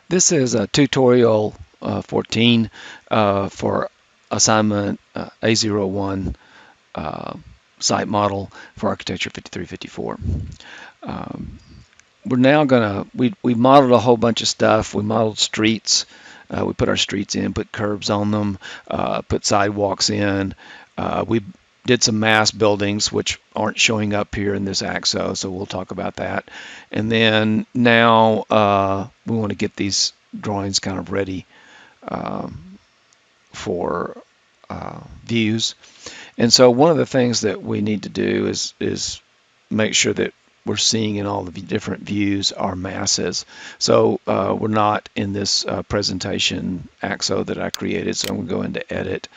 This is a tutorial 14 for assignment A01 uh, site model for architecture 5354. Um, we're now gonna, we modeled a whole bunch of stuff. We modeled streets. We put our streets in, put curbs on them, put sidewalks in. We did some mass buildings which aren't showing up here in this AXO, so we'll talk about that. And then now we want to get these drawings kind of ready um, for views. And so one of the things that we need to do is make sure that we're seeing in all the different views our masses. So we're not in this presentation AXO that I created, so I'm going to go into edit.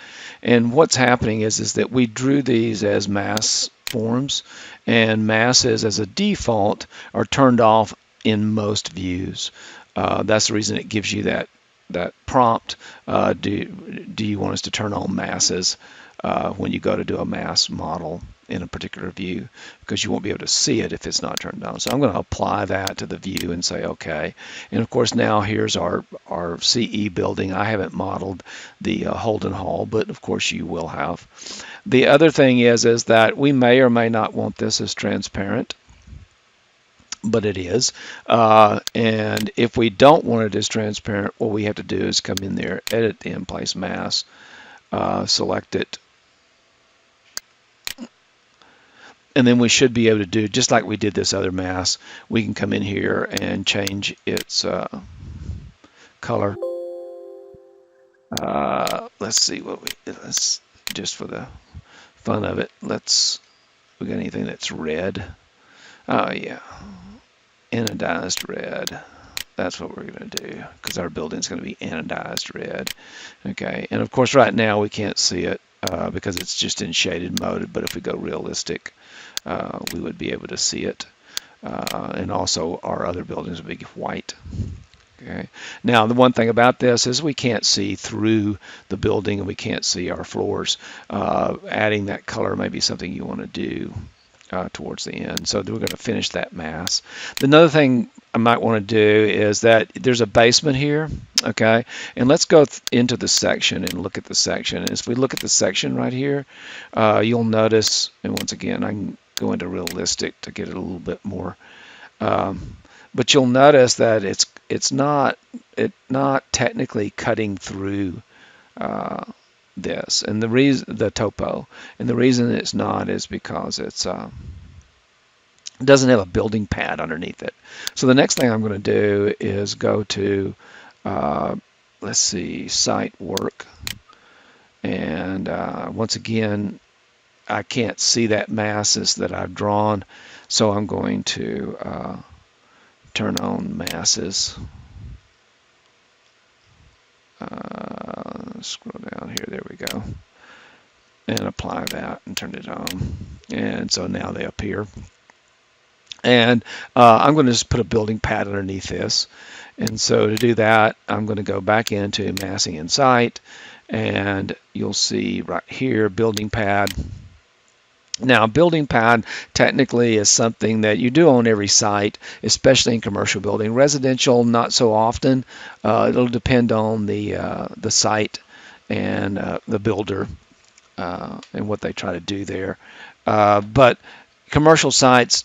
And what's happening is that we drew these as mass forms, and masses as a default are turned off in most views. That's the reason it gives you that prompt. Do you want us to turn on masses when you go to do a mass model in a particular view, because you won't be able to see it if it's not turned on. So I'm going to apply that to the view and say OK. And of course now here's our CE building. I haven't modeled the Holden Hall, but of course you will have. The other thing is that we may or may not want this as transparent, but it is. And if we don't want it as transparent, what we have to do is come in there, edit the in-place mass, select it, and then we should be able to do, just like we did this other mass, we can come in here and change its color. Let's see what let's, just for the fun of it, we got anything that's red? Oh yeah, anodized red. That's what we're going to do, because our building's going to be anodized red. Okay, and of course right now we can't see it because it's just in shaded mode, but if we go realistic, we would be able to see it. And also our other buildings would be white. Okay. Now the one thing about this is we can't see through the building and we can't see our floors. Adding that color may be something you want to do towards the end. So we're going to finish that mass. Another thing I might want to do is that there's a basement here, okay? And let's go into the section and look at the section. And as we look at the section right here, you'll notice, and once again, I can go into realistic to get it a little bit more. But you'll notice that it's not technically cutting through this, and the reason, the topo, and the reason it's not is because it doesn't have a building pad underneath it. So the next thing I'm going to do is go to let's see, site work, and once again I can't see that masses that I've drawn, so I'm going to turn on masses. Scroll down here, there we go, and apply that and turn it on, and so now they appear. And I'm going to just put a building pad underneath this, and so to do that I'm going to go back into massing in site, and you'll see right here building pad. Now, building pad technically is something that you do on every site, especially in commercial building. Residential, not so often. It'll depend on the site and the builder and what they try to do there. But commercial sites,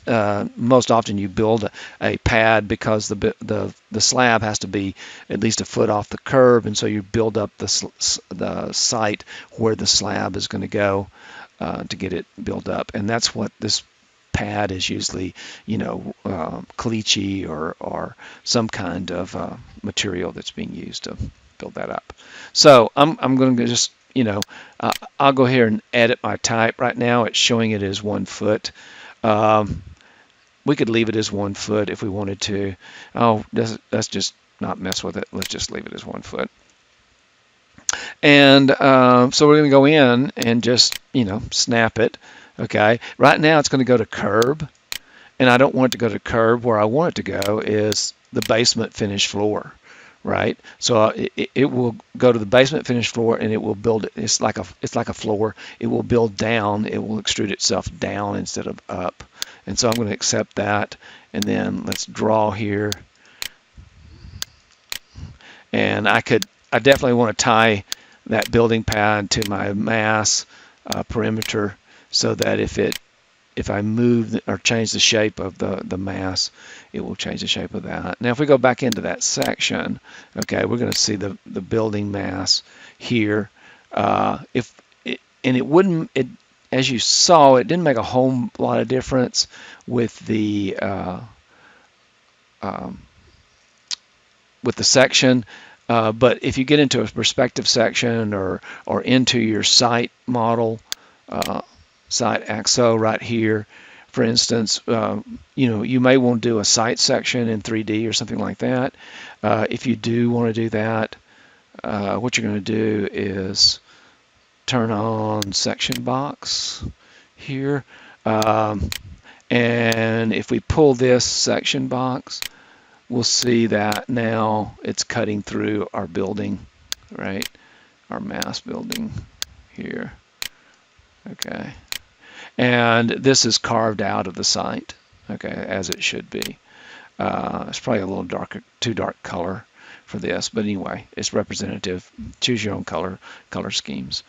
most often you build a pad because the slab has to be at least a foot off the curb, and so you build up the site where the slab is going to go. To get it built up, and that's what this pad is usually, caliche or some kind of material that's being used to build that up. So I'm going to just, I'll go here and edit my type. Right now it's showing it as 1 foot. We could leave it as 1 foot if we wanted to. Oh, let's just not mess with it. Let's just leave it as 1 foot. And so we're going to go in and just, snap it. Okay. Right now it's going to go to curb, and I don't want it to go to curb. Where I want it to go is the basement finished floor, right? So it will go to the basement finished floor, and it will build. It's like a floor. It will build down. It will extrude itself down instead of up. And so I'm going to accept that, and then let's draw here. And I definitely want to tie that building pad to my mass perimeter, so that if I move or change the shape of the mass, it will change the shape of that. Now if we go back into that section, okay, we're going to see the building mass here. And it wouldn't, as you saw, it didn't make a whole lot of difference with the section. But if you get into a perspective section or into your site model, site AXO right here, for instance, you may want to do a site section in 3D or something like that. If you do want to do that, what you're going to do is turn on section box here. And if we pull this section box, we'll see that now it's cutting through our building, right? Our mass building here. Okay. And this is carved out of the site, okay, as it should be. It's probably a little darker, too dark color for this, but anyway, it's representative. Choose your own color schemes.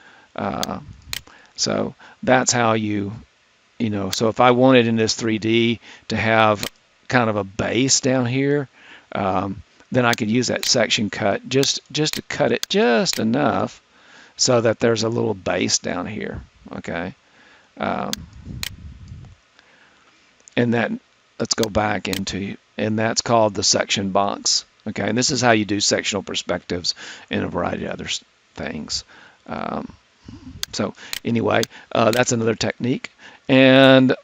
So that's how so if I wanted in this 3D to have kind of a base down here, then I could use that section cut just to cut it just enough so that there's a little base down here, okay? And that, let's go back into, and that's called the section box, okay? And this is how you do sectional perspectives and a variety of other things. So anyway, that's another technique, and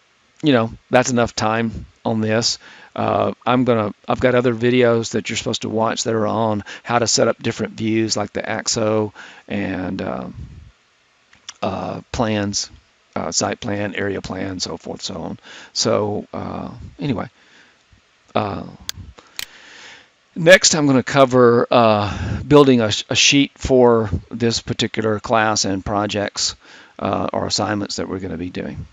that's enough time on this. I've got other videos that you're supposed to watch that are on how to set up different views like the AXO and plans, site plan, area plan, so forth, so on. So anyway, next I'm going to cover building a sheet for this particular class and projects or assignments that we're going to be doing.